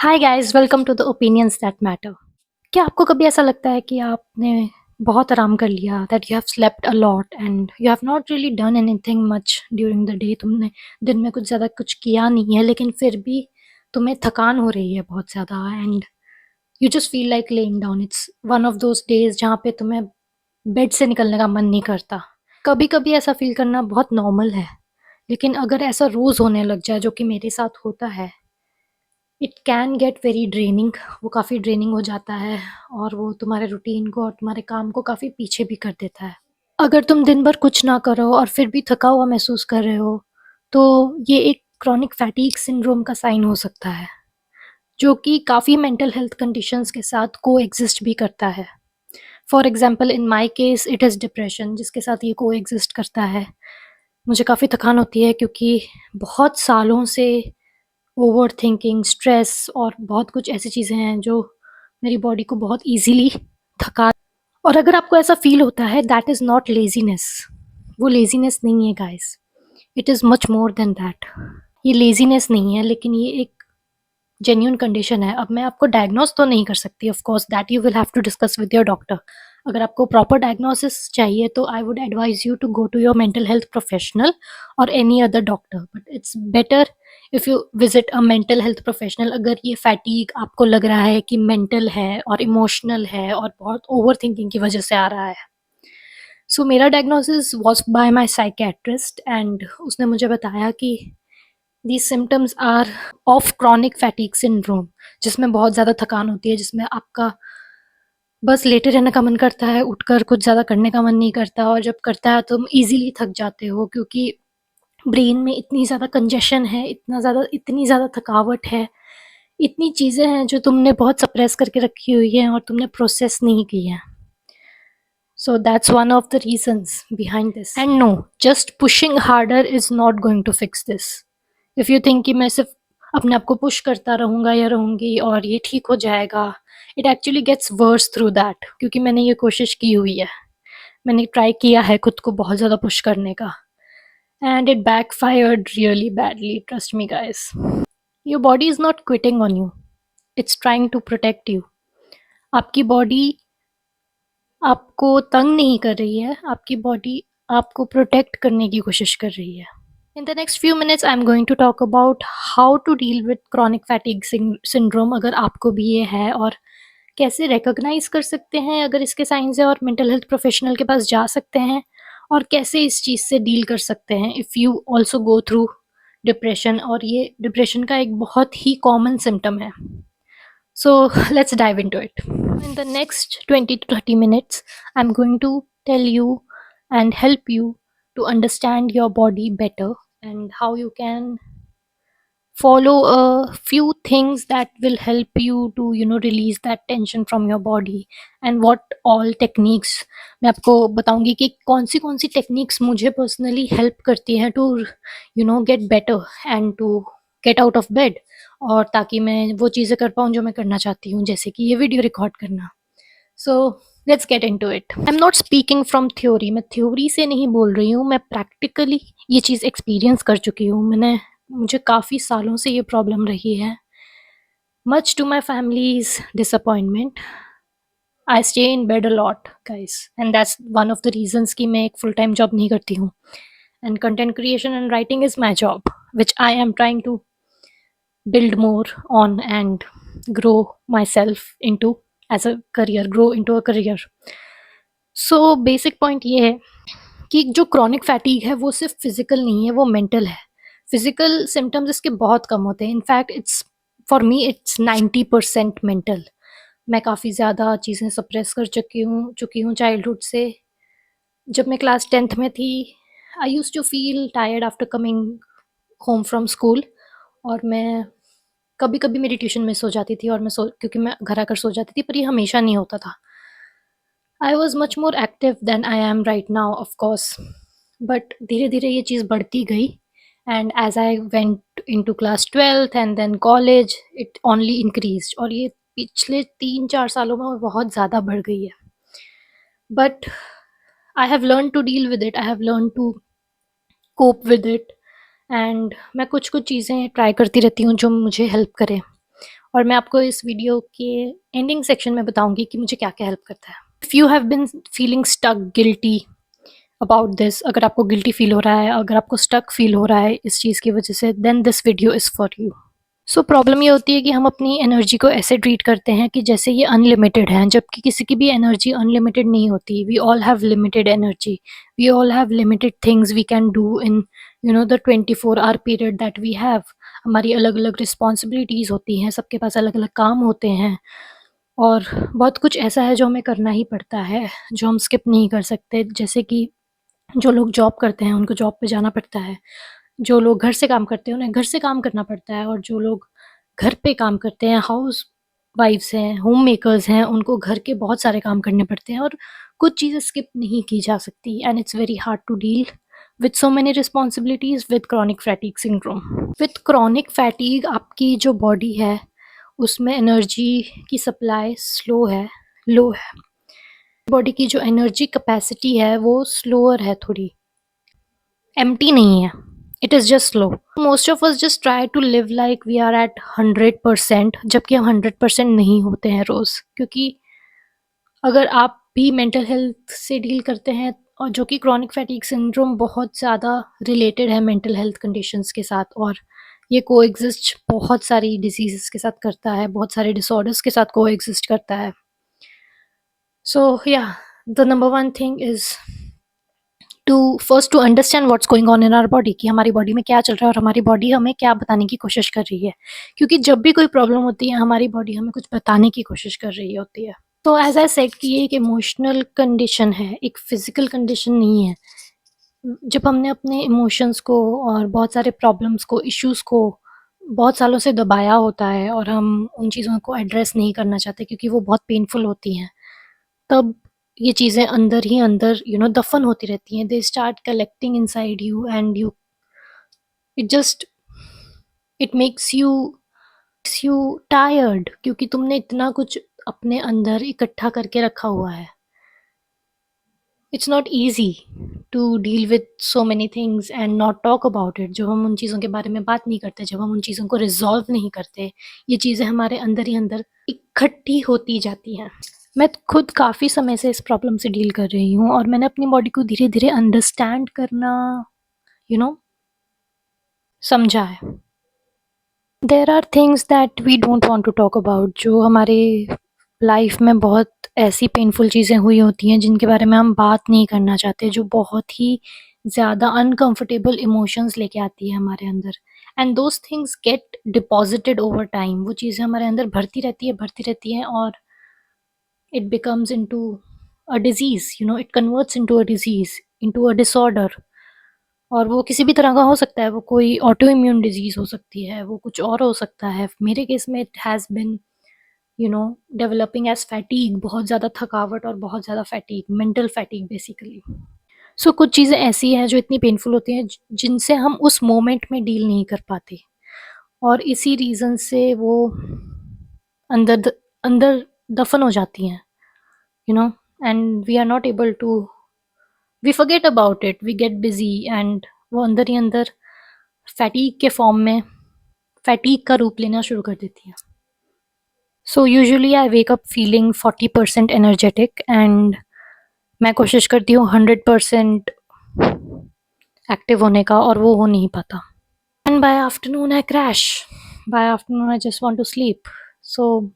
Hi guys, welcome to the opinions that matter. क्या आपको कभी ऐसा लगता है कि आपने बहुत आराम कर लिया, that you have slept a lot and you have not really done anything much during the day? तुमने दिन में कुछ ज़्यादा कुछ किया नहीं है, लेकिन फिर भी तुम्हें थकान हो रही है बहुत ज़्यादा and you just feel like laying down. It's one of those days जहाँ पे तुम्हें बेड से निकलने का मन नहीं करता। कभी कभी ऐसा फील करना बहुत नॉर्मल है, लेकिन अगर ऐसा रोज़ होने लग जाए, जो कि मेरे साथ होता है, it can get very draining. वो काफ़ी ड्रेनिंग हो जाता है और वो तुम्हारे रूटीन को और तुम्हारे काम को काफ़ी पीछे भी कर देता है। अगर तुम दिन भर कुछ ना करो और फिर भी थका हुआ महसूस कर रहे हो, तो ये एक क्रॉनिक फैटीग सिंड्रोम का साइन हो सकता है, जो कि काफ़ी मेंटल हेल्थ कंडीशंस के साथ को एग्जिस्ट भी करता है। For example in my case it is depression, जिसके साथ ये को एग्जिस्ट करता है। मुझे काफ़ी थकान होती है क्योंकि बहुत सालों से ओवरथिंकिंग, स्ट्रेस और बहुत कुछ ऐसी चीज़ें हैं जो मेरी बॉडी को बहुत ईज़िली थका। और अगर आपको ऐसा फ़ील होता है, दैट इज़ नॉट लेज़ीनेस। वो लेज़ीनेस नहीं है guys, it is much more than that. ये लेज़ीनेस नहीं है, लेकिन ये एक जेन्युइन कंडीशन है। अब मैं आपको डायग्नोस तो नहीं कर सकती, of course that you will have to discuss with your doctor. अगर आपको प्रॉपर डायग्नोसिस चाहिए तो I would advise you to go to your mental health professional और any other doctor, but it's better if you visit a mental health professional अगर ये fatigue आपको लग रहा है कि मेंटल है और इमोशनल है और बहुत ओवर थिंकिंग की वजह से आ रहा है। सो मेरा diagnosis was by my psychiatrist and उसने मुझे बताया कि these symptoms are of chronic fatigue syndrome, जिसमें बहुत ज़्यादा थकान होती है, जिसमें आपका बस लेटे रहने का मन करता है, उठकर कुछ ज़्यादा करने का मन नहीं करता, और जब करता है तुम ईज़िली थक जाते हो क्योंकि ब्रेन में इतनी ज़्यादा कंजेशन है, इतनी ज़्यादा थकावट है, इतनी चीज़ें हैं जो तुमने बहुत सप्रेस करके रखी हुई हैं और तुमने प्रोसेस नहीं की हैं। So that's one of the reasons behind this. And no, just pushing harder is not going to fix this. If you think कि मैं सिर्फ अपने आप को पुश करता रहूँगा या रहूँगी और ये ठीक हो जाएगा, it actually gets worse through that, क्योंकि मैंने ये कोशिश की हुई है। मैंने ट्राई किया है खुद को बहुत ज़्यादा पुश करने का, and it backfired really badly, trust me guys. Your body is not quitting on you, it's trying to protect you. आपकी बॉडी आपको तंग नहीं कर रही है, आपकी बॉडी आपको प्रोटेक्ट करने की कोशिश कर रही है। In the next few minutes I am going to talk about how to deal with chronic fatigue syndrome, अगर आपको भी ये है, और कैसे रिकॉग्नाइज कर सकते हैं अगर इसके साइंस है और मेंटल हेल्थ प्रोफेशनल के पास जा सकते हैं, और कैसे इस चीज़ से डील कर सकते हैं if you also go through depression. और ये डिप्रेशन का एक बहुत ही कॉमन सिम्टम है। So let's dive into it. In the next 20 to 30 minutes, I'm going to tell you and help you to understand your body better and how you can follow a few things that will help you to release that tension from your body, and what all techniques मैं आपको बताऊंगी कि कौन सी techniques मुझे personally help करती हैं to get better and to get out of bed, और ताकि मैं वो चीज़ें कर पाऊँ जो मैं करना चाहती हूँ, जैसे कि ये वीडियो रिकॉर्ड करना। So let's get into it. I am not speaking from theory, मैं थ्योरी से नहीं बोल रही हूँ, मैं प्रैक्टिकली ये चीज़ एक्सपीरियंस कर चुकी हूँ। मुझे काफ़ी सालों से ये प्रॉब्लम रही है। Much to my family's disappointment, I stay in bed a lot guys, and that's one of the reasons कि मैं एक फुल टाइम जॉब नहीं करती हूँ, and content creation and writing is my job which I am trying to build more on and grow myself into as a career, grow into a career. So basic point ये है कि जो chronic fatigue है वो सिर्फ physical नहीं है, वो mental है। physical symptoms इसके बहुत कम होते हैं, in fact it's for me it's 90% mental. मैं काफ़ी ज़्यादा चीज़ें सप्रेस कर चुकी हूँ चाइल्डहुड से। जब मैं क्लास 10th में थी, I used to feel tired after coming home from school, और मैं कभी-कभी मेरी ट्यूशन मिस हो जाती थी और क्योंकि मैं घर आकर सो जाती थी, पर ये हमेशा नहीं होता था। I was much more active than I am right now of course, but धीरे-धीरे ये चीज़ बढ़ती गई, and as I went into class 12th and then college, it only increased, और ये पिछले 3-4 सालों में बहुत ज़्यादा बढ़ गई है। But I have learned to deal with it, I have learned to cope with it, and मैं कुछ-कुछ चीज़ें ट्राई करती रहती हूँ जो मुझे हेल्प करें। और मैं आपको इस वीडियो के एंडिंग सेक्शन में बताऊंगी कि मुझे क्या-क्या हेल्प करता है। If you have been feeling stuck, guilty about this, अगर आपको गिल्टी फील हो रहा है, अगर आपको स्टक फील हो रहा है इस चीज़ की वजह से, then this video is for you. So problem ये होती है कि हम अपनी एनर्जी को ऐसे ट्रीट करते हैं कि जैसे ये अनलिमिटेड है, जबकि किसी की भी एनर्जी अनलिमिटेड नहीं होती। We all have limited energy, we all have limited things we can do in the 24 hour period that we have. हमारी अलग अलग रिस्पॉन्सिबिलिटीज़ होती हैं, सबके पास अलग अलग काम होते हैं, और बहुत कुछ ऐसा है जो हमें करना ही पड़ता है, जो हम स्किप नहीं कर सकते। जैसे कि जो लोग जॉब करते हैं उनको जॉब पे जाना पड़ता है, जो लोग घर से काम करते हैं उन्हें घर से काम करना पड़ता है, और जो लोग घर पे काम करते हैं, हाउस वाइफ्स हैं, होम मेकर्स हैं, उनको घर के बहुत सारे काम करने पड़ते हैं, और कुछ चीज़ें स्किप नहीं की जा सकती, and it's very hard to deal with so many responsibilities with chronic fatigue syndrome. With chronic fatigue आपकी जो बॉडी है उसमें एनर्जी की सप्लाई लो है। बॉडी की जो एनर्जी कैपेसिटी है वो स्लोअर है थोड़ी, एम्प्टी नहीं है, it is just slow. Most of us just try to live like we are at 100%, जबकि हम 100% नहीं होते हैं रोज़। क्योंकि अगर आप भी मेंटल हेल्थ से डील करते हैं, और जो कि क्रॉनिक फैटीग सिंड्रोम बहुत ज़्यादा रिलेटेड है मेंटल हेल्थ कंडीशंस के साथ, और ये कोएग्जिस्ट बहुत सारी डिजीज़ेस के साथ करता है, बहुत सारे डिसऑर्डर्स के साथ कोएग्जिस्ट करता है। सो या the number one thing is to understand what's going on in our body, कि हमारी बॉडी में क्या चल रहा है और हमारी बॉडी हमें क्या बताने की कोशिश कर रही है। क्योंकि जब भी कोई प्रॉब्लम होती है हमारी बॉडी हमें कुछ बताने की कोशिश कर रही होती है। तो एज आई सेड कि ये एक इमोशनल कंडीशन है, एक फिजिकल कंडीशन नहीं है। जब हमने अपने इमोशंस को और बहुत सारे प्रॉब्लम्स को, इश्यूज़ को बहुत सालों से दबाया होता है, और हम उन चीज़ों को एड्रेस नहीं करना चाहते क्योंकि वो बहुत पेनफुल होती हैं, तब ये चीज़ें अंदर ही अंदर दफ़न होती रहती हैं। They start collecting inside you, and it just it makes you tired, क्योंकि तुमने इतना कुछ अपने अंदर इकट्ठा करके रखा हुआ है। It's not easy to deal with so many things and not talk about it. जब हम उन चीज़ों के बारे में बात नहीं करते, जब हम उन चीज़ों को रिज़ॉल्व नहीं करते, ये चीज़ें हमारे अंदर ही अंदर इकट्ठी होती जाती हैं। मैं खुद काफ़ी समय से इस प्रॉब्लम से डील कर रही हूँ, और मैंने अपनी बॉडी को धीरे-धीरे अंडरस्टैंड करना यू नो समझा है। There are things that we don't want to talk about, जो हमारे लाइफ में बहुत ऐसी पेनफुल चीज़ें हुई होती हैं जिनके बारे में हम बात नहीं करना चाहते, जो बहुत ही ज़्यादा अनकंफर्टेबल इमोशंस लेके आती है हमारे अंदर, and those things get deposited over time. वो चीज़ें हमारे अंदर भरती रहती हैं, और it becomes into a disease, it converts into a disease, into a disorder। और वो किसी भी तरह का हो सकता है, वो कोई ऑटो इम्यून डिजीज हो सकती है, वो कुछ और हो सकता है। मेरे केस में it has been developing as fatigue, बहुत ज़्यादा थकावट और बहुत ज़्यादा fatigue, mental fatigue basically. So कुछ चीज़ें ऐसी हैं जो इतनी पेनफुल होती हैं जिनसे हम उस मोमेंट में डील नहीं कर पाते, और इसी रीज़न से वो अंदर दफन हो जाती हैं, and we are not able to, we forget about it, we get busy, and वो अंदर ही अंदर फैटीग के फॉर्म में फैटीग का रूप लेना शुरू कर देती है। So usually I wake up feeling 40% energetic, and मैं कोशिश करती हूँ 100% एक्टिव होने का, और वो हो नहीं पाता। And by afternoon I crash, by afternoon I just want to sleep. So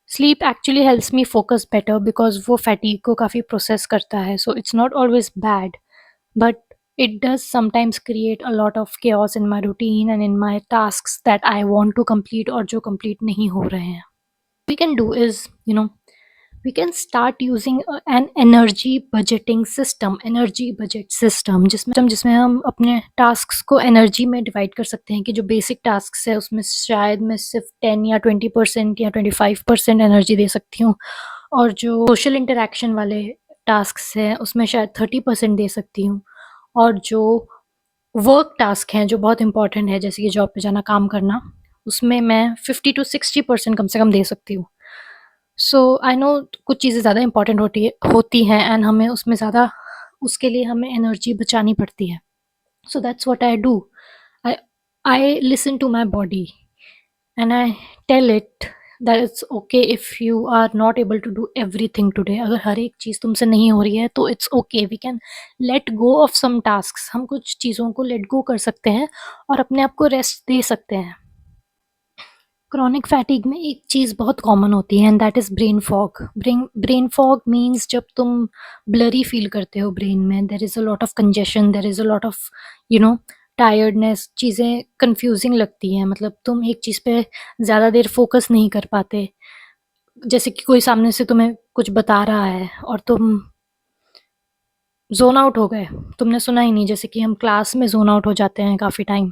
sleep actually helps me focus better, because वो फैटीग को काफ़ी प्रोसेस करता है। So it's not always bad, but it does sometimes create a lot of chaos in my routine and in my tasks that I want to complete, और जो complete नहीं हो रहे हैं। We can do is, we can start using an energy budgeting system, energy budget system, जिसमें हम अपने tasks को energy में divide कर सकते हैं, कि जो basic tasks है उसमें शायद मैं सिर्फ 10 या 20% या 25% energy दे सकती हूँ, और जो social interaction वाले tasks हैं उसमें शायद 30% दे सकती हूँ, और जो वर्क टास्क हैं जो बहुत इंपॉर्टेंट है, जैसे कि जॉब पे जाना, काम करना, उसमें मैं 50 to 60% कम से कम दे सकती हूँ। सो आई नो कुछ चीज़ें ज़्यादा इंपॉर्टेंट होती हैं, एंड हमें उसमें ज़्यादा, उसके लिए हमें एनर्जी बचानी पड़ती है। So that's what I do. I I listen to my body, and I tell it that it's okay if you are not able to do everything today. अगर हर एक चीज़ तुमसे नहीं हो रही है तो it's okay, we can let go of some tasks. हम कुछ चीज़ों को लेट गो कर सकते हैं और अपने आप को रेस्ट दे सकते हैं। क्रॉनिक फैटिग में एक चीज़ बहुत कॉमन होती है and that is brain fog. Brain fog means जब तुम ब्लरी फील करते हो ब्रेन में, there is a lot of congestion, there is a lot of you know tiredness, चीज़ें कंफ्यूजिंग लगती हैं। मतलब तुम एक चीज़ पे ज़्यादा देर फोकस नहीं कर पाते। जैसे कि कोई सामने से तुम्हें कुछ बता रहा है और तुम ज़ोन आउट हो गए, तुमने सुना ही नहीं। जैसे कि हम क्लास में ज़ोन आउट हो जाते हैं काफ़ी टाइम।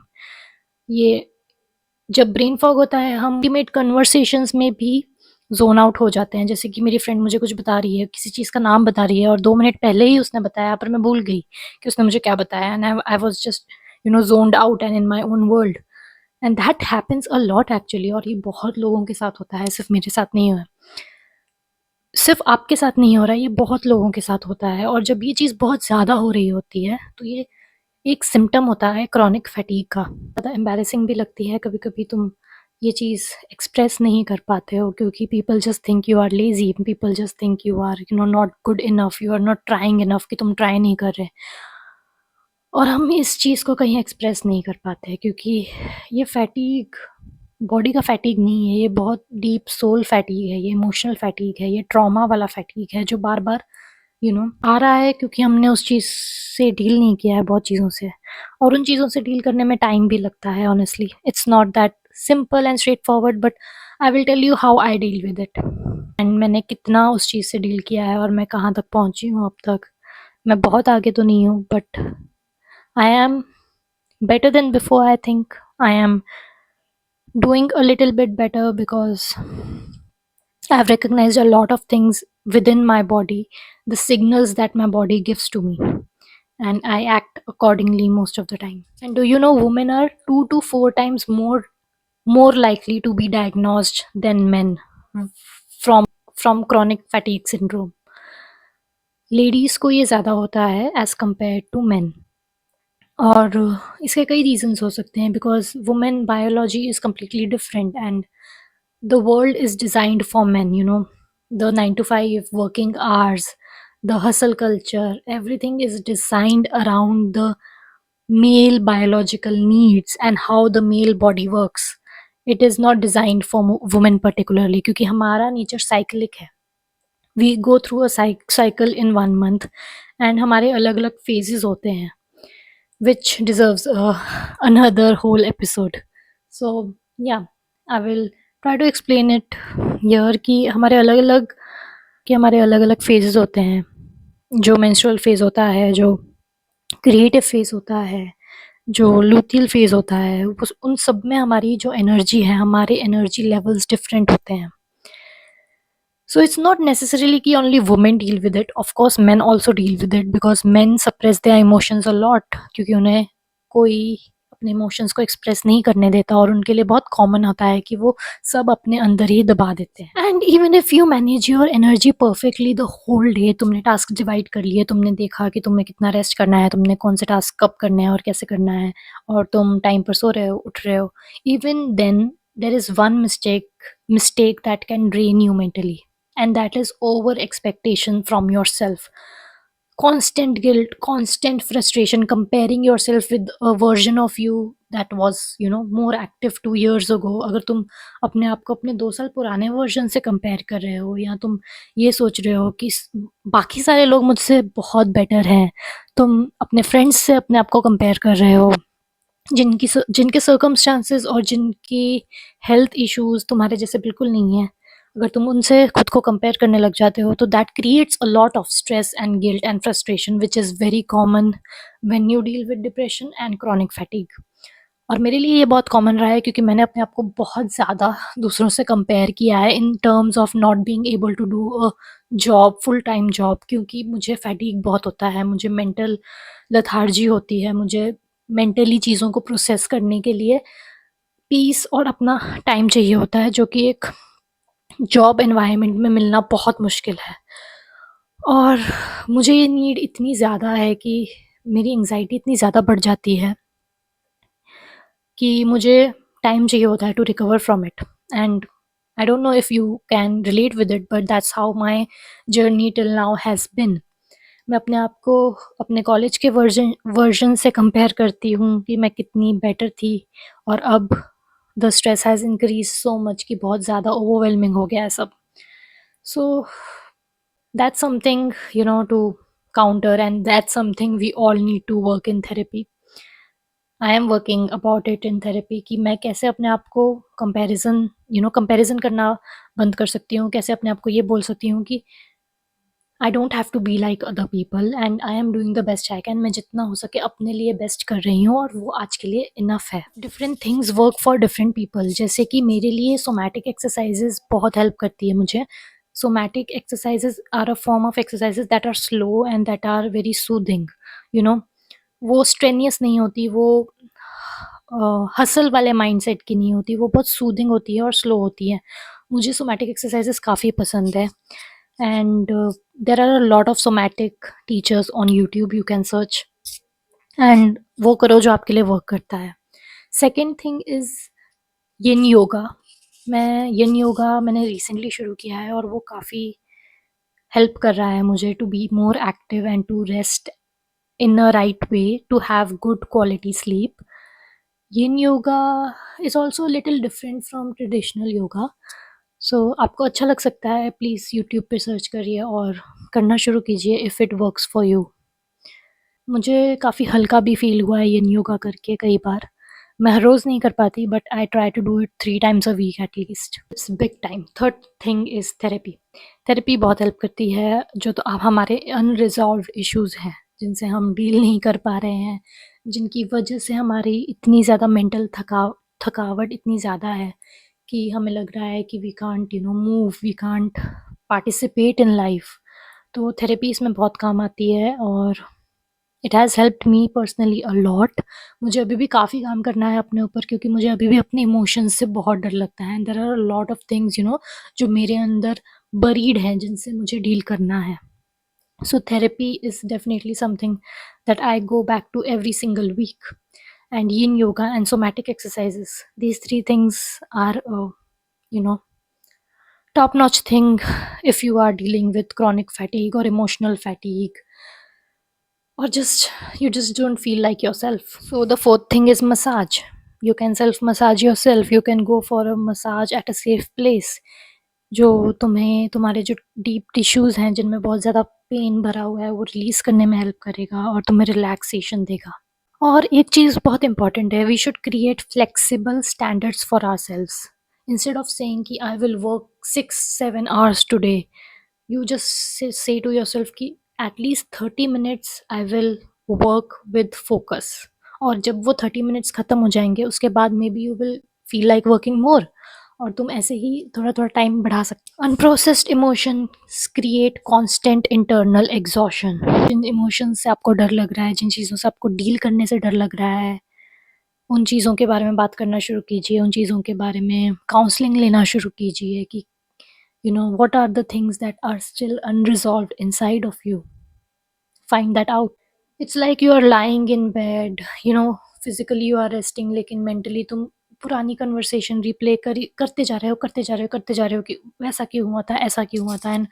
ये जब ब्रेन फॉग होता है हम इंटीमेट कन्वर्सेशंस में भी ज़ोन आउट हो जाते हैं। जैसे कि मेरी फ्रेंड मुझे कुछ बता रही है, किसी चीज़ का नाम बता रही है और 2 मिनट पहले ही उसने बताया पर मैं भूल गई कि उसने मुझे क्या बताया and I was just zoned out and in my own world. And that happens a lot actually, और ये बहुत लोगों के साथ होता है, सिर्फ़ मेरे साथ नहीं हुआ है। सिर्फ़ आपके साथ नहीं हो रहा है, ये बहुत लोगों के साथ होता है। और जब ये चीज़ बहुत ज़्यादा हो रही होती है तो ये एक सिम्पटम होता है क्रॉनिक फैटीग का। ज़्यादा एम्बैरेसिंग भी लगती है कभी-कभी, तुम ये चीज़ एक्सप्रेस नहीं कर पाते हो क्योंकि people just think you are lazy, people just think you are not good enough, you are not trying enough, कि तुम ट्राई नहीं कर रहे। और हम इस चीज़ को कहीं एक्सप्रेस नहीं कर पाते क्योंकि ये फैटीग बॉडी का फैटीग नहीं है, ये बहुत डीप सोल फैटीग है, ये इमोशनल फैटीग है, ये ट्रॉमा वाला फैटीग है जो बार-बार आ रहा है क्योंकि हमने उस चीज़ से डील नहीं किया है, बहुत चीज़ों से। और उन चीज़ों से डील करने में टाइम भी लगता है honestly. It's not that simple and straightforward, but I will tell you how I deal with it and मैंने कितना उस चीज़ से डील किया है और मैं कहाँ तक पहुँची हूँ अब तक। मैं बहुत आगे तो नहीं हूँ but I am better than before. I think I am doing a little bit better because I've recognized a lot of things within my body, the signals that my body gives to me, and I act accordingly most of the time. And do you know women are 2 to 4 times more likely to be diagnosed than men from chronic fatigue syndrome. Ladies को ये ज़्यादा होता है as compare to main. और इसके कई reasons हो सकते हैं because women biology is completely different and the world is designed for main, the 9 to 5 working hours, the hustle culture, everything is designed around the male biological needs and how the male body works. It is not designed for women particularly क्योंकि हमारा nature cyclic है। We go through a cycle in 1 month and हमारे अलग-अलग phases होते हैं, which deserves another whole episode. So yeah, I will try to explain it here कि हमारे अलग-अलग phases होते हैं। जो menstrual phase होता है, जो creative phase होता है, जो luteal phase होता है, उन सब में हमारी जो एनर्जी है, हमारे एनर्जी लेवल्स डिफरेंट होते हैं। So it's not necessarily कि only women deal with it. Of course, men also deal with it because men suppress their emotions a lot क्योंकि उन्हें कोई अपने इमोशंस को एक्सप्रेस नहीं करने देता और उनके लिए बहुत कॉमन होता है कि वो सब अपने अंदर ही दबा देते हैं। And even if you manage your energy perfectly the whole day, तुमने टास्क डिवाइड कर लिए, तुमने देखा कि तुम्हें कितना रेस्ट करना है, तुमने कौन से टास्क कब करने हैं और कैसे करना है, और तुम टाइम पर सो रहे हो, उठ रहे हो, even then there is one mistake that can drain you mentally, and that is over expectation from yourself. Constant guilt, constant frustration, comparing yourself with a version of you that was more active 2 years ago. अगर तुम अपने आप को अपने 2 साल पुराने version से compare कर रहे हो या तुम ये सोच रहे हो कि बाकी सारे लोग मुझसे बहुत बेटर हैं, तुम अपने फ्रेंड्स से अपने आप को कंपेयर कर रहे हो जिनके सर्कमस्टांसेस और जिनकी हेल्थ इश्यूज़ तुम्हारे जैसे बिल्कुल नहीं है। अगर तुम उनसे खुद को कंपेयर करने लग जाते हो तो that creates a lot of stress and guilt and frustration which is very common when you deal with depression and chronic fatigue. और मेरे लिए ये बहुत कॉमन रहा है क्योंकि मैंने अपने आप को बहुत ज़्यादा दूसरों से कंपेयर किया है in terms of not being able to do a job, full time job, क्योंकि मुझे फैटीग बहुत होता है, मुझे मेंटल लेथार्जी होती है, मुझे मेंटली चीज़ों को प्रोसेस करने के लिए पीस और अपना टाइम चाहिए होता है जो कि एक जॉब एनवायरनमेंट में मिलना बहुत मुश्किल है। और मुझे ये नीड इतनी ज़्यादा है कि मेरी एंग्ज़ायटी इतनी ज़्यादा बढ़ जाती है कि मुझे टाइम चाहिए होता है to recover from it. And I don't know if you can relate with it, but that's how my journey till now has been. मैं अपने आप को अपने कॉलेज के वर्जन से कंपेयर करती हूँ कि मैं कितनी बेटर थी, और अब the stress has increase so much कि बहुत ज़्यादा ओवरवेलमिंग हो गया है सब। So that's something to counter, and that's something we all need to work in therapy. I am working about it in therapy कि मैं कैसे अपने आप को कंपैरिजन करना बंद कर सकती हूँ, कैसे अपने आप को ये बोल सकती हूँ कि I don't have to be like other people and I am doing the best I can. मैं जितना हो सके अपने लिए बेस्ट कर रही हूँ, और वो आज के लिए इनफ है। Different things work for different people. जैसे कि मेरे लिए सोमैटिक एक्सरसाइजेज बहुत हेल्प करती है मुझे। Somatic exercises are a form of exercises that are slow and that are very soothing. You know वो स्ट्रेनियस नहीं होती, वो हसल वाले माइंडसेट की नहीं होती, वो बहुत सूदिंग होती है और स्लो होती है। मुझे सोमैटिक एक्सरसाइजेस काफ़ी पसंद है। And there are a lot of somatic teachers on YouTube, you can search and वो करो जो आपके लिए वर्क करता है। Second thing is yin yoga. Yin yoga मैंने रिसेंटली शुरू किया है, और वो काफ़ी हेल्प कर रहा है मुझे to be more active and to rest in a right way, to have good quality sleep. Yin yoga is also a little different from traditional yoga. So आपको अच्छा लग सकता है, प्लीज़ यूट्यूब पे सर्च करिए और करना शुरू कीजिए if it works for you. मुझे काफ़ी हल्का भी फ़ील हुआ है यिन योगा करके कई बार। मैं हर रोज़ नहीं कर पाती, but I try to do it 3 times a week at least. It's big time. Third thing is therapy. Therapy बहुत हेल्प करती है, जो तो अब हमारे अनरिज़ॉल्व्ड इश्यूज़ हैं, जिनसे हम डील नहीं कर पा रहे हैं, जिनकी वजह से हमारी इतनी ज़्यादा मेंटल थकावट इतनी ज़्यादा है कि हमें लग रहा है कि we can't move, we can't participate in life. तो थेरेपी इसमें बहुत काम आती है, और it has helped me personally a lot. मुझे अभी भी काफ़ी काम करना है अपने ऊपर, क्योंकि मुझे अभी भी अपने इमोशंस से बहुत डर लगता है। There are a lot of things जो मेरे अंदर बरीड हैं, जिनसे मुझे डील करना है। So therapy is definitely something that I go back to every single week. And yin yoga and somatic exercises, these three things are you know top notch thing if you are dealing with chronic fatigue or emotional fatigue, or you just don't feel like yourself. So the fourth thing is massage. You can self massage yourself. You can go for a massage at a safe place, जो तुम्हें तुम्हारे जो deep tissues हैं, जिनमें बहुत ज़्यादा pen भरा हुआ है, वो रिलीज़ करने में हेल्प करेगा और तुम्हें रिलैक्सेशन देगा। और एक चीज़ बहुत इम्पॉर्टेंट है, we should create flexible standards for ourselves. Instead of saying कि I will work 6-7 hours today, you just say to yourself कि at least 30 minutes I will work with focus। और जब वो 30 मिनट्स ख़त्म हो जाएंगे, उसके बाद may be you will feel like working more, और तुम ऐसे ही थोड़ा थोड़ा टाइम बढ़ा सकते हो। Unprocessed emotions create constant internal exhaustion. जिन इमोशंस से आपको डर लग रहा है, जिन चीज़ों से आपको डील करने से डर लग रहा है, उन चीज़ों के बारे में बात करना शुरू कीजिए, उन चीज़ों के बारे में काउंसलिंग लेना शुरू कीजिए कि what are the things that are still unresolved inside of you. Find that out. It's like you are lying in bed, physically you are resting, लेकिन mentally तुम पुरानी कन्वर्सेशन रिप्ले करते जा रहे हो, करते जा रहे हो, करते जा रहे हो कि वैसा क्यों हुआ था, ऐसा क्यों हुआ था, and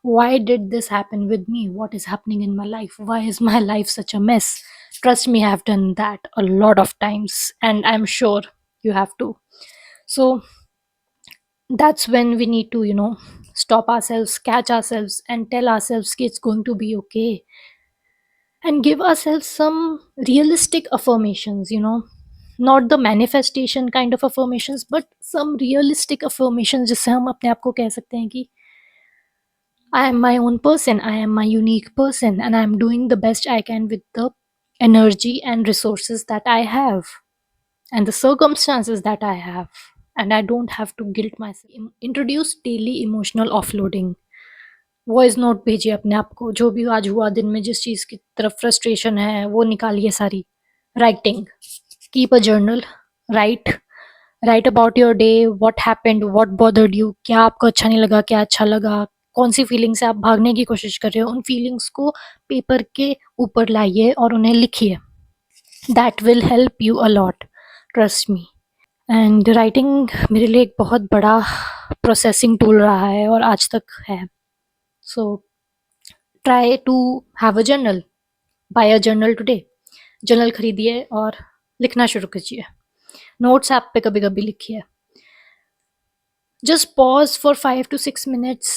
why did this happen with me, what is happening in my life, why is my life such a mess. Trust me, I have done that a lot of times, and I'm sure you have to. So that's when we need to stop ourselves, catch ourselves, and tell ourselves कि it's going to be okay, and give ourselves some realistic affirmations, not the manifestation kind of affirmations, but some realistic affirmations जिससे हम अपने आप को कह सकते हैं कि I am my own person, I am my unique person, and I am doing the best I can with the energy and resources that I have and the circumstances that I have, and I don't have to guilt myself. Introduce daily emotional offloading. Voice note भेजिए अपने आप को, जो भी आज हुआ दिन में, जिस चीज़ की तरफ फ्रस्ट्रेशन है वो निकालिए सारी। Writing, keep a journal, right right about your day, what happened, what bothered you, क्या आपको अच्छा नहीं लगा, क्या अच्छा लगा, कौन सी फीलिंग से आप भागने की कोशिश कर रहे हो, उन फीलिंग्स को पेपर के ऊपर लाइए और उन्हें लिखिए। That will help you a lot, trust me. And writing मेरे लिए एक बहुत बड़ा प्रोसेसिंग टूल रहा है और आज तक है। So try to have a journal, buy a journal today. Journal खरीदिए और लिखना शुरू कीजिए। नोट्स ऐप पे कभी-कभी लिखिए। Just pause for 5 to 6 minutes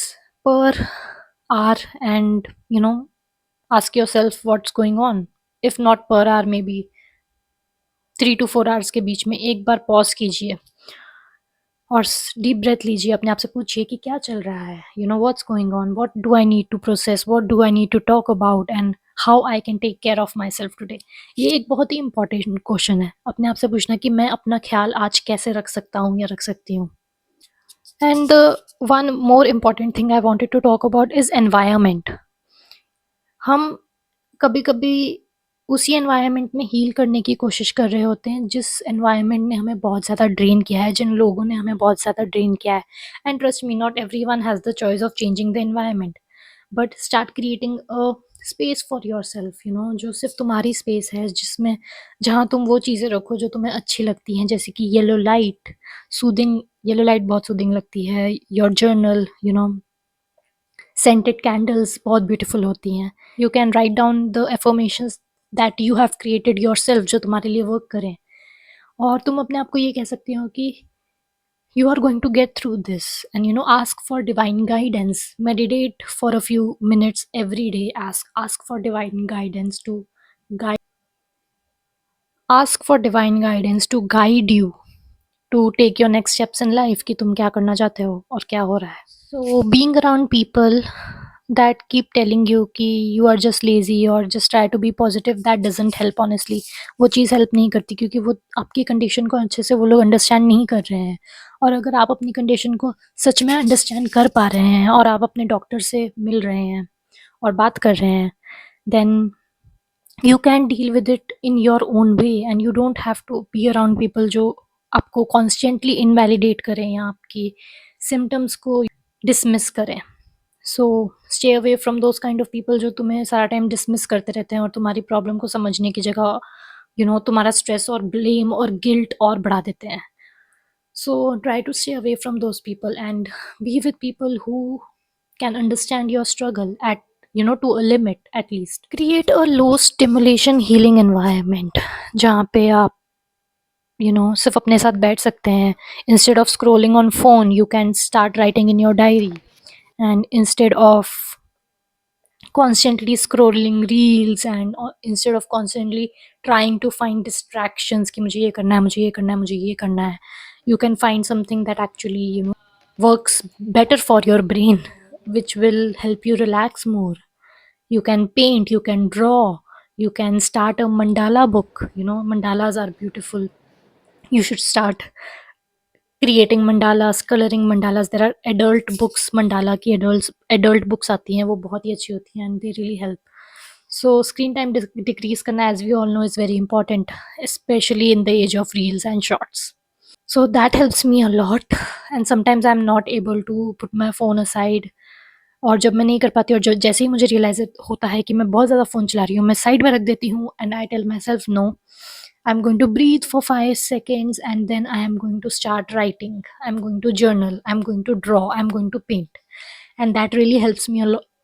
per hour and, ask yourself what's going on. If not per hour, maybe 3 to 4 hours के बीच में एक बार पॉज कीजिए और डीप ब्रेथ लीजिए। अपने आप से पूछिए कि क्या चल रहा है, what's going on, what do I need to process, what do I need to talk about and how I can take care of myself today. ये एक बहुत ही इंपॉर्टेंट क्वेश्चन है, अपने आप से पूछना कि मैं अपना ख्याल आज कैसे रख सकता हूँ या रख सकती हूँ। And the one more important thing I wanted to talk about is environment. हम कभी-कभी उसी एनवायरनमेंट में हील करने की कोशिश कर रहे होते हैं जिस एनवायरनमेंट ने हमें बहुत ज़्यादा ड्रेन किया है, जिन लोगों ने हमें बहुत ज़्यादा ड्रेन किया है। And trust me, not everyone has the choice of changing the environment, but start creating a space for yourself, जो सिर्फ तुम्हारी स्पेस है, जिसमें जहाँ तुम वो चीज़ें रखो जो तुम्हें अच्छी लगती हैं, जैसे कि yellow light, soothing, yellow light बहुत सूदिंग लगती है। योर जर्नल, सेंटेड कैंडल्स बहुत ब्यूटीफुल होती हैं। You can write down the affirmations that you have created yourself, जो तुम्हारे लिए वर्क करें। और तुम अपने आप को ये कह सकती हो कि you are going to get through this, and ask for divine guidance. Meditate for a few minutes every day. Ask for divine guidance to guide ask for divine guidance to guide you to take your next steps in life, कि तुम क्या करना चाहते हो और क्या हो रहा है। So being around people that keep telling you कि you are just lazy or just try to be positive, that doesn't help honestly. वो चीज़ हेल्प नहीं करती, क्योंकि वो आपकी कंडीशन को अच्छे से वो लोग अंडरस्टैंड नहीं कर रहे हैं। और अगर आप अपनी कंडीशन को सच में अंडरस्टैंड कर पा रहे हैं और आप अपने डॉक्टर से मिल रहे हैं और बात कर रहे हैं, then you can deal with it in your own way and you don't have to be around people जो आपको constantly invalidate करें या आपकी symptoms को dismiss करें। So stay away from those kind of people जो तुम्हें सारा टाइम dismiss करते रहते हैं और तुम्हारी प्रॉब्लम को समझने की जगह तुम्हारा स्ट्रेस और ब्लेम और गिल्ट और बढ़ा देते हैं। So try to stay away from those people and be with people who can understand your struggle at to a limit at least. Create a low stimulation healing environment जहाँ पे आप सिर्फ अपने साथ बैठ सकते हैं। Instead of scrolling on phone, you can start writing in your diary, and instead of constantly scrolling reels and instead of constantly trying to find distractions कि मुझे ये करना है, मुझे ये करना है, मुझे ये करना है, you can find something that actually works better for your brain, which will help you relax more. You can paint, you can draw, you can start a mandala book. Mandalas are beautiful. You should start creating mandalas, coloring mandalas. There are adult books, mandala की adult books आती हैं, वो बहुत ही अच्छी होती हैं and they really help. So screen time decrease करना, as we all know, is very important, especially in the age of reels and shorts. So that helps me a lot, and sometimes I'm not able to put my phone aside. और जब मैं नहीं कर पाती और जो जैसे ही मुझे रियलाइज़ होता है कि मैं बहुत ज़्यादा फ़ोन चला रही हूँ, मैं साइड में रख देती हूँ and I tell myself no, I am going to breathe for 5 seconds and then I am going to start writing, I am going to journal, I am going to draw, I am going to paint, and that really helps me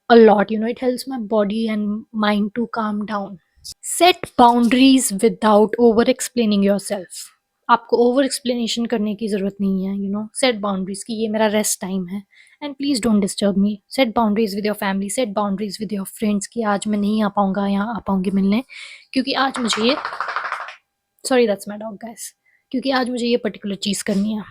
a lot. It helps my body and mind to calm down. Set boundaries without over explaining yourself. आपको over explanation करने की ज़रूरत नहीं है। Set boundaries कि ये मेरा rest time है and please don't disturb me. Set boundaries with your family, set boundaries with your friends कि आज मैं नहीं आ पाऊँगा या आ पाऊँगी मिलने, क्योंकि आज मुझे ये sorry that's my dog guys, क्योंकि आज मुझे ये पर्टिकुलर चीज़ करनी है।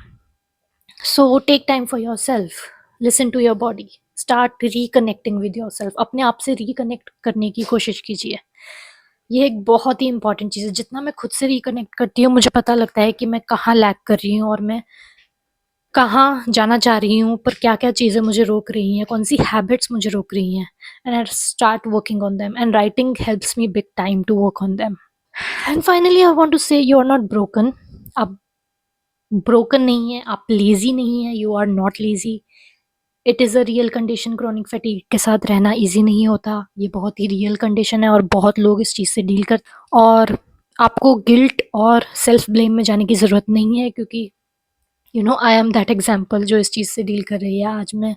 So take time for yourself, listen to your body, start reconnecting with yourself. अपने आप से रिकनेक्ट करने की कोशिश कीजिए। ये एक बहुत ही इंपॉर्टेंट चीज़ है। जितना मैं खुद से रिकनेक्ट करती हूँ, मुझे पता लगता है कि मैं कहाँ लैग कर रही हूँ और मैं कहाँ जाना चाह रही हूँ, पर क्या-क्या चीज़ें मुझे रोक रही हैं, कौन-सी हैबिट्स मुझे रोक रही हैं, and I start working on them, and writing helps me big time to work on them. And finally I want to say you are not broken. आप ब्रोकन नहीं हैं, आप लेज़ी नहीं हैं, you are not lazy. It is a real condition. Chronic fatigue के साथ रहना easy नहीं होता। ये बहुत ही रियल कंडीशन है और बहुत लोग इस चीज़ से डील कर, और आपको गिल्ट और सेल्फ ब्लेम में जाने की ज़रूरत नहीं है, क्योंकि आई एम दैट एग्जाम्पल जो इस चीज़ से डील कर रही है। आज मैं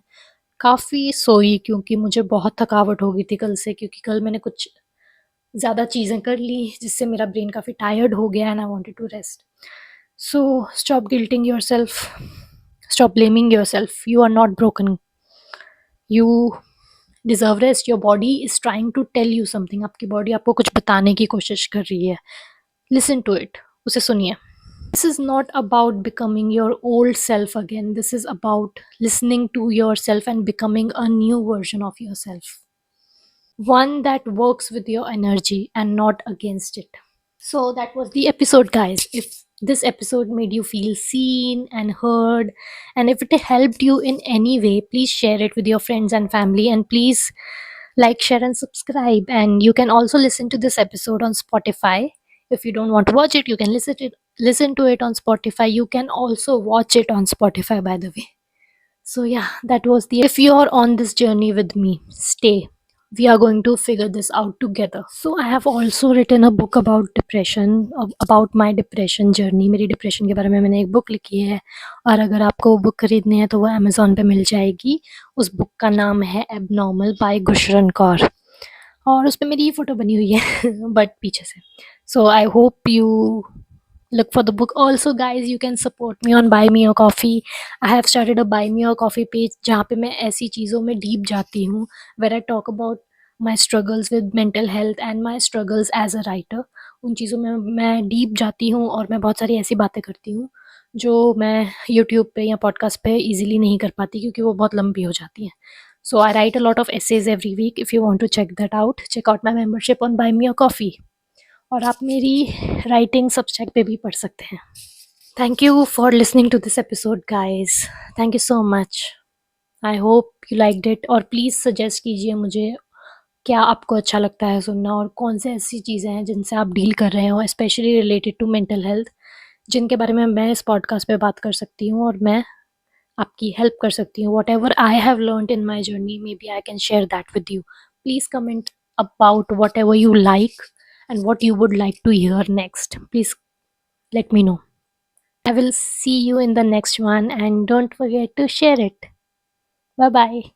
काफ़ी सोई, क्योंकि मुझे बहुत थकावट हो गई थी कल से, क्योंकि कल मैंने कुछ ज़्यादा चीज़ें कर ली जिससे मेरा ब्रेन काफ़ी टायर्ड हो गया and I wanted to rest. So stop guilting yourself, stop blaming yourself, you are not broken, you deserve rest, your body is trying to tell you something. आपकी बॉडी आपको कुछ बताने की कोशिश कर रही है, लिसन टू इट, उसे सुनिए। This is not about becoming your old self again. This is about listening to yourself and becoming a new version of yourself. One that works with your energy and not against it. So that was the episode, guys. If this episode made you feel seen and heard, and if it helped you in any way, please share it with your friends and family, and please like, share, and subscribe. And you can also listen to this episode on Spotify. If you don't want to watch it, you can listen to it on Spotify. You can also watch it on Spotify, by the way. So yeah, that was the, if you are on this journey with me, stay. We are going to figure this out together. So I have also written a book about depression, about my depression journey. मेरी depression के बारे में मैंने एक book लिखी है, और अगर आपको वो बुक खरीदनी है तो वो अमेज़ॉन पे मिल जाएगी। उस बुक का नाम है एबनॉर्मल बाय गुशरन कौर, और उस पे मेरी ये फ़ोटो बनी हुई है बट पीछे से। So I hope you look for the book. Also guys, you can support me on buy me a coffee. I have started a buy me a coffee page जहाँ पे मैं ऐसी चीज़ों में डीप जाती हूँ, where I talk about my struggles with mental health and my struggles as a writer. उन चीज़ों में मैं डीप जाती हूँ और मैं बहुत सारी ऐसी बातें करती हूँ जो मैं यूट्यूब पे या पॉडकास्ट पे इजीली नहीं कर पाती, क्योंकि वो बहुत लंबी हो जाती हैं. So I write a lot of essays every week. If you want to check that out, check out my membership on buy me a coffee. और आप मेरी राइटिंग सब्जेक्ट पे भी पढ़ सकते हैं. Thank you for listening to this episode guys. Thank you so much. I hope you liked it, और please suggest कीजिए मुझे क्या आपको अच्छा लगता है सुनना, और कौन से ऐसी चीज़ें हैं जिनसे आप डील कर रहे हो, specially related to mental health, जिनके बारे में मैं इस पॉडकास्ट पे बात कर सकती हूँ और मैं आपकी हेल्प कर सकती हूँ. Whatever I have learned in my journey, maybe I can share that with you. Please comment about whatever you like and what you would like to hear next. Please let me know. I will see you in the next one, and don't forget to share it. Bye bye.